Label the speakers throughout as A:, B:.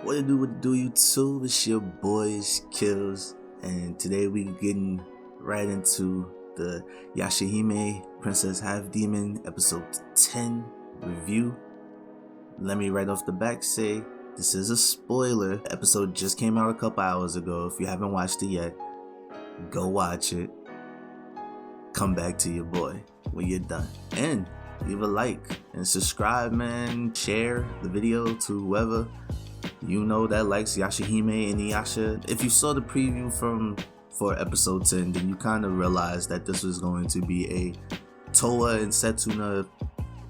A: What it do, YouTube? It's your boy Itskheals, and today we getting right into the Yashahime Princess Half Demon episode 10 review. Let me right off the back say this is a spoiler. The episode just came out a couple hours ago. If you haven't watched it yet, go watch it. Come back to your boy when you're done, and leave a like and subscribe, man. Share the video to whoever you know that likes Yashahime and Inuyasha. If you saw the preview for episode 10, then you kind of realized that this was going to be a Towa and Setsuna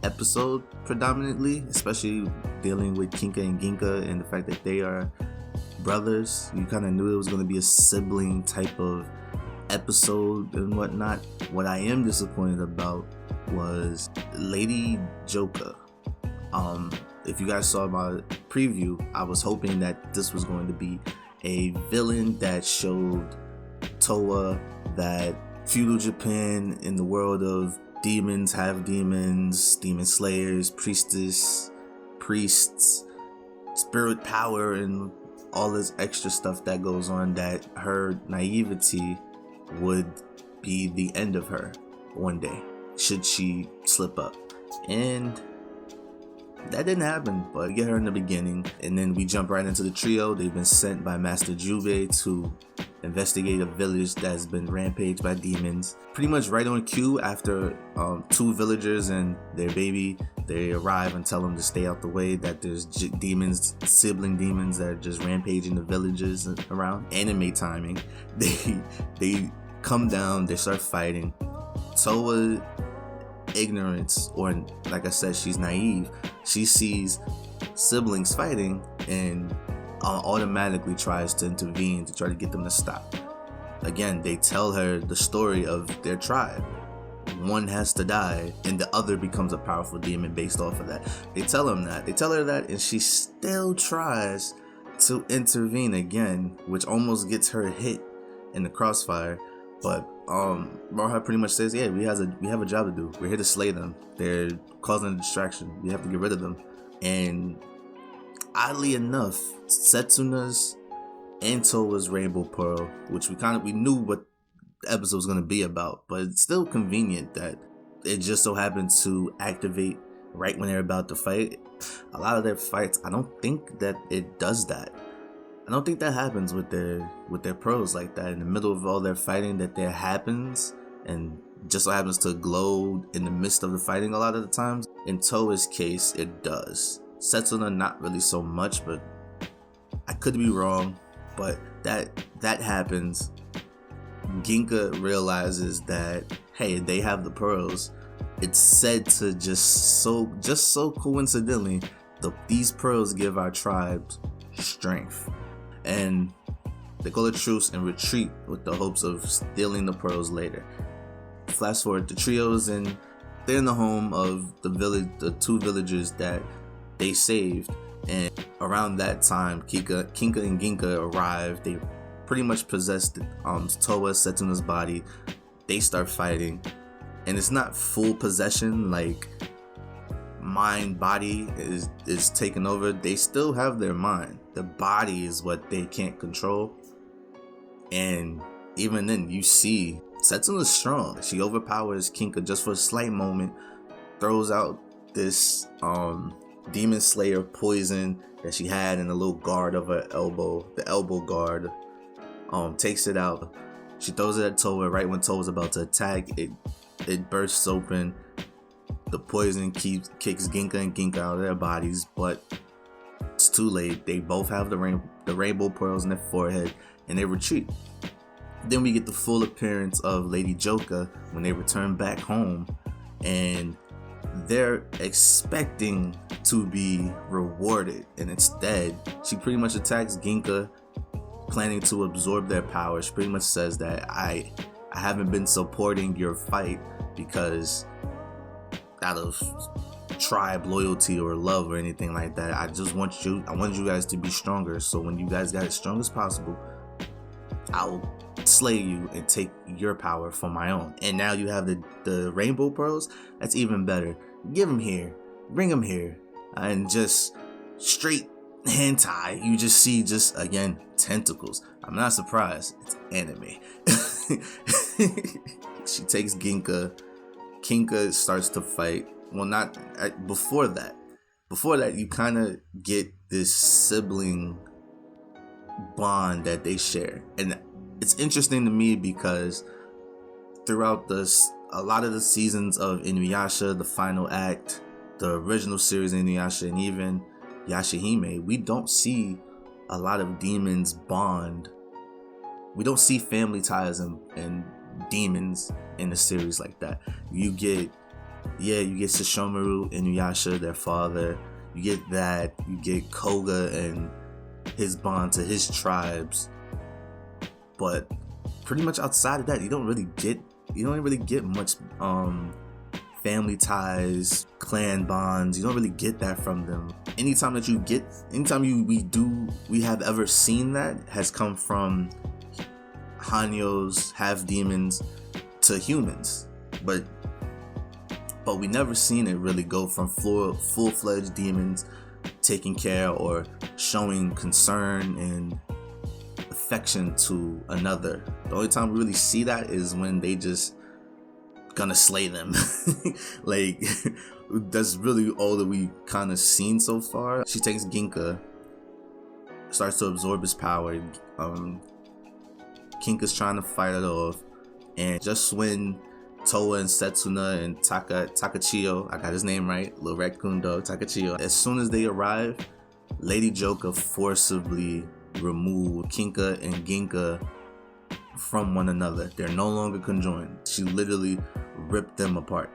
A: episode predominantly, especially dealing with Kina and Ginka and the fact that they are brothers. You kind of knew it was going to be a sibling type of episode and whatnot. What I am disappointed about was Lady Joka. If you guys saw my preview, I was hoping that this was going to be a villain that showed Towa that feudal Japan in the world of demons, half demons, demon slayers, priests, spirit power, and all this extra stuff that goes on, that her naivety would be the end of her one day should she slip up. And that didn't happen, but get her in the beginning, and then we jump right into the trio. They've been sent by Master Jubei to investigate a village that's been rampaged by demons. Pretty much right on cue, after two villagers and their baby, they arrive and tell them to stay out the way, that there's demons, sibling demons that are just rampaging the villages around. Anime timing. They come down, they start fighting. Towa, ignorance, or like I said, she's naive. She sees siblings fighting and automatically tries to intervene to try to get them to stop. Again, they tell her the story of their tribe. One has to die and the other becomes a powerful demon based off of that. They tell her that, and she still tries to intervene again, which almost gets her hit in the crossfire. But Roha pretty much says, yeah, we have a job to do. We're here to slay them. They're causing a distraction. We have to get rid of them. And oddly enough, Setsuna's and Towa's Rainbow Pearl, which we knew what the episode was going to be about, but it's still convenient that it just so happened to activate right when they're about to fight. A lot of their fights, I don't think that it does that. I don't think that happens with their pearls like that. In the middle of all their fighting, that happens, and just so happens to glow in the midst of the fighting a lot of the times. In Towa's case, it does. Setsuna, not really so much, but I could be wrong. But that happens. Ginka realizes that, hey, they have the pearls. It's said to just so coincidentally, these pearls give our tribes strength. And they call a truce and retreat with the hopes of stealing the pearls later. Flash forward, the trio's and they're in the home of the two villagers that they saved. And around that time, Kina and Ginka arrived. They pretty much possessed Towa, Setsuna's body. They start fighting, and it's not full possession, like mind body is taken over. They still have their mind. The body is what they can't control. And even then, you see Setsuna's strong. She overpowers Ginka just for a slight moment, throws out this demon slayer poison that she had in the little guard of her elbow, the elbow guard. Takes it out. She throws it at Towa right when Towa's about to attack. It bursts open. The poison kicks Ginka and Ginka out of their bodies, but it's too late. They both have the rainbow pearls in their forehead, and they retreat. Then we get the full appearance of Lady Joka when they return back home, and they're expecting to be rewarded, and instead she pretty much attacks Ginka, planning to absorb their power. She pretty much says that I haven't been supporting your fight because out of tribe loyalty or love or anything like that. I want you guys to be stronger, so when you guys got as strong as possible, I'll slay you and take your power for my own. And now you have the rainbow pearls. That's even better. Give them here, bring them here, and just straight hentai. You just see again tentacles. I'm not surprised. It's anime. She takes Ginka. Ginka starts to fight. Well, not before that. Before that, you kind of get this sibling bond that they share, and it's interesting to me because throughout a lot of the seasons of Inuyasha, the final act, the original series Inuyasha, and even Yashahime, we don't see a lot of demons bond. We don't see family ties and demons in the series like that. You get Sesshomaru, Inuyasha, their father. You get Koga and his bond to his tribes. But pretty much outside of that, you don't really get much family ties, clan bonds. You don't really get that from them. Anytime we have ever seen that has come from Hanyo's half demons to humans, but we never seen it really go from full-fledged demons taking care or showing concern and affection to another. The only time we really see that is when they just gonna slay them. Like, that's really all that we kind of seen so far. She takes Ginka, starts to absorb his power. Ginka's trying to fight it off, and just when Towa and Setsuna and Takachiyo, I got his name right, little raccoon dog, Takachiyo, as soon as they arrive, Lady Joka forcibly removed Kina and Ginka from one another. They're no longer conjoined. She literally ripped them apart.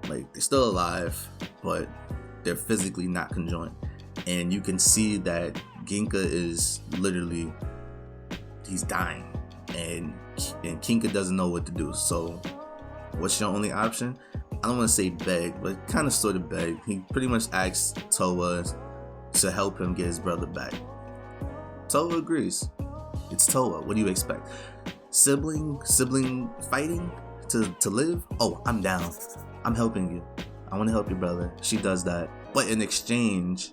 A: Like, they're still alive, but they're physically not conjoined. And you can see that Ginka is literally, he's dying, and Ginka doesn't know what to do. So what's your only option? I don't want to say beg, but kind of sort of beg. He pretty much asks Towa to help him get his brother back. Towa agrees. It's Towa. What do you expect? Sibling fighting to live? Oh, I'm down. I'm helping you. I want to help your brother. She does that. But in exchange,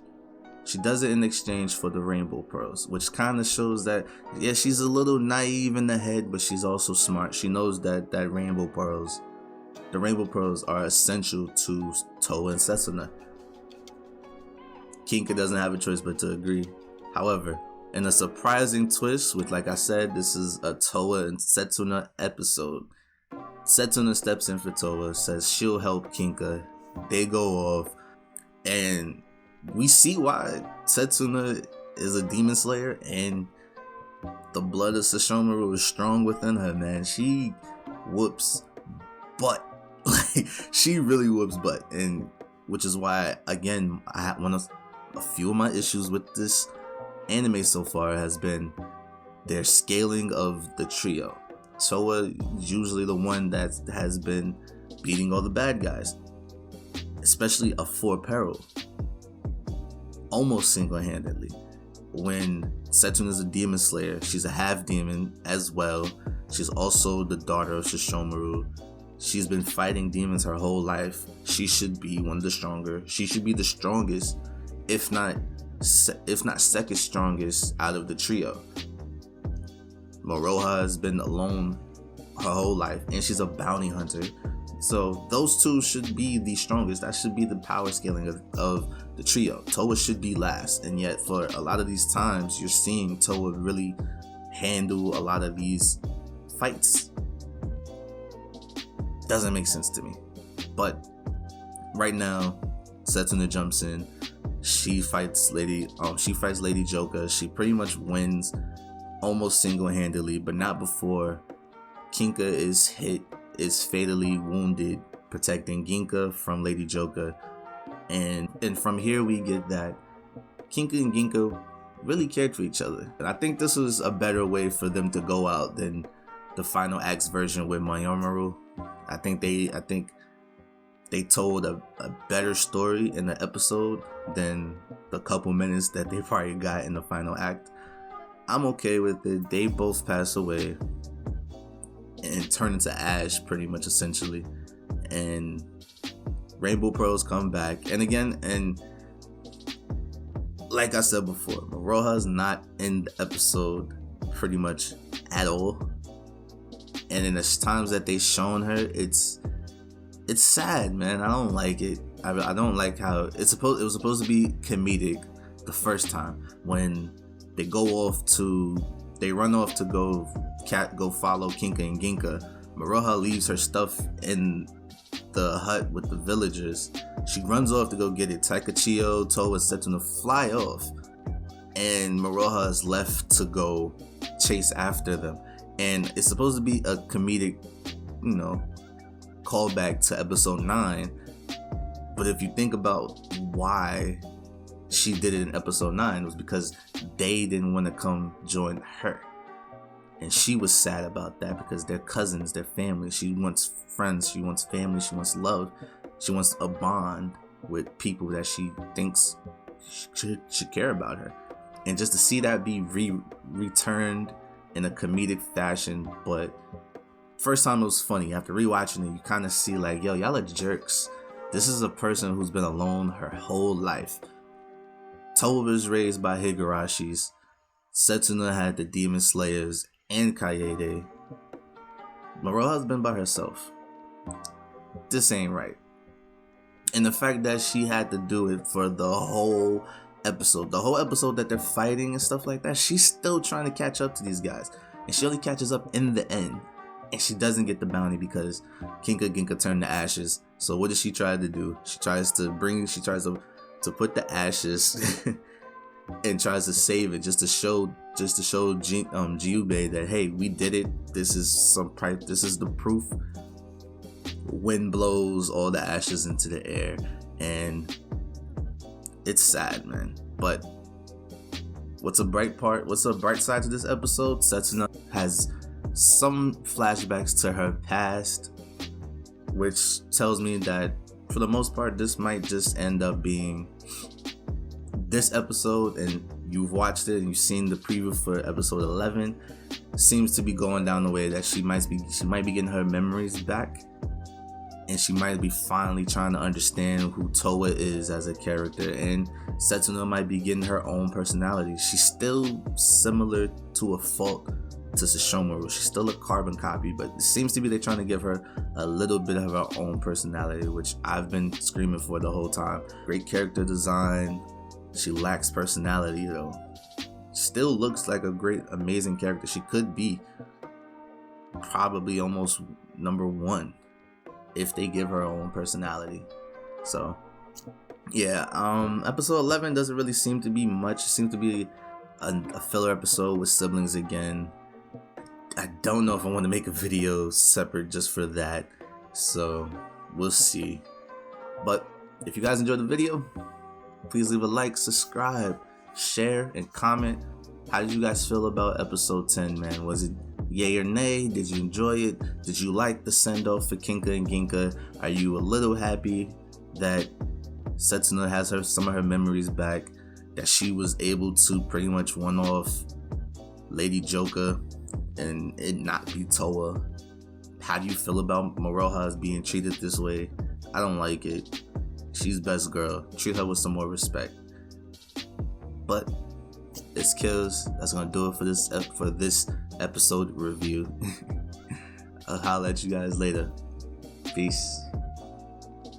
A: she does it in exchange for the rainbow pearls, which kind of shows that, yeah, she's a little naive in the head, but she's also smart. She knows that the rainbow pearls are essential to Towa and Setsuna. Ginka doesn't have a choice but to agree. However, in a surprising twist, which, like I said, this is a Towa and Setsuna episode, Setsuna steps in for Towa, says she'll help Ginka. They go off, and we see why Setsuna is a demon slayer, and the blood of Sesshomaru is strong within her, man. She whoops butt. Like, she really whoops butt, and which is why, again, a few of my issues with this anime so far has been their scaling of the trio. Towa is usually the one that has been beating all the bad guys, especially a four peril, almost single-handedly. When Setsuna is a demon slayer, she's a half demon as well. She's also the daughter of Sesshomaru. She's been fighting demons her whole life. She should be one of the stronger. She should be the strongest, if not second strongest out of the trio. Moroha has been alone her whole life, and she's a bounty hunter. So those two should be the strongest. That should be the power scaling of the trio. Towa should be last, and yet for a lot of these times, you're seeing Towa really handle a lot of these fights. Doesn't make sense to me. But right now, Setsuna jumps in. She fights Lady Joka. She pretty much wins almost single-handedly, but not before Ginka is fatally wounded, protecting Ginka from Lady Joka. And from here we get that Kina and Ginka really cared for each other. And I think this was a better way for them to go out than the final acts version with Mayomaru. I think they told a better story in the episode than the couple minutes that they probably got in the final act. I'm okay with it. They both pass away and turn into ash, pretty much, essentially. And Rainbow Pearls come back. And again, and like I said before, Maroha's not in the episode pretty much at all. And in the times that they shown her, it's sad, man. I don't like it. I don't like how it was supposed to be comedic the first time when they run off to go follow Kinka and Ginka. Maroha leaves her stuff in the hut with the villagers. She runs off to go get it. Takachio, Towa, and Setsuna fly off, and Maroha is left to go chase after them. And it's supposed to be a comedic, callback to episode 9. But if you think about why she did it in episode 9, it was because they didn't want to come join her. And she was sad about that because they're cousins, they're family. She wants friends, she wants family, she wants love. She wants a bond with people that she thinks should care about her. And just to see that be returned in a comedic fashion, but first time it was funny. After rewatching it, you kind of see like, yo, y'all are jerks. This is a person who's been alone her whole life. Towa was raised by Higarashis. Setsuna had the Demon Slayers and Kaede. Maroha's been by herself. This ain't right. And the fact that she had to do it for the whole episode that they're fighting and stuff like that, she's still trying to catch up to these guys. And she only catches up in the end. And she doesn't get the bounty because Kinka Ginka turned to ashes. So what does she try to do? She tries to put the ashes and tries to save it just to show Jiubei that, hey, we did it. This is the proof. Wind blows all the ashes into the air, and it's sad, man. But what's a bright side to this episode? Setsuna has some flashbacks to her past, which tells me that for the most part this might just end up being this episode, and you've watched it and you've seen the preview for episode 11. Seems to be going down the way that she might be getting her memories back, and she might be finally trying to understand who Towa is as a character, and Setsuna might be getting her own personality. She's still similar to a fault to Sesshomaru. She's still a carbon copy, but it seems to be they're trying to give her a little bit of her own personality, which I've been screaming for the whole time. Great character design. She lacks personality though. Still looks like a great, amazing character. She could be probably almost number 1 if they give her own personality. So yeah, episode 11 doesn't really seem to be much. It seems to be a filler episode with siblings again. I don't know if I want to make a video separate just for that, so we'll see. But if you guys enjoyed the video, please leave a like, subscribe, share, and comment. How did you guys feel about episode 10, man? Was it yay or nay? Did you enjoy it? Did you like the send-off for Kinka and Ginka? Are you a little happy that Setsuna has some of her memories back? That she was able to pretty much one-off Lady Joker and it not be Towa? How do you feel about Maroha being treated this way? I don't like it. She's best girl. Treat her with some more respect. But Itskheals, that's gonna do it for this episode review. I'll holler at you guys later. Peace.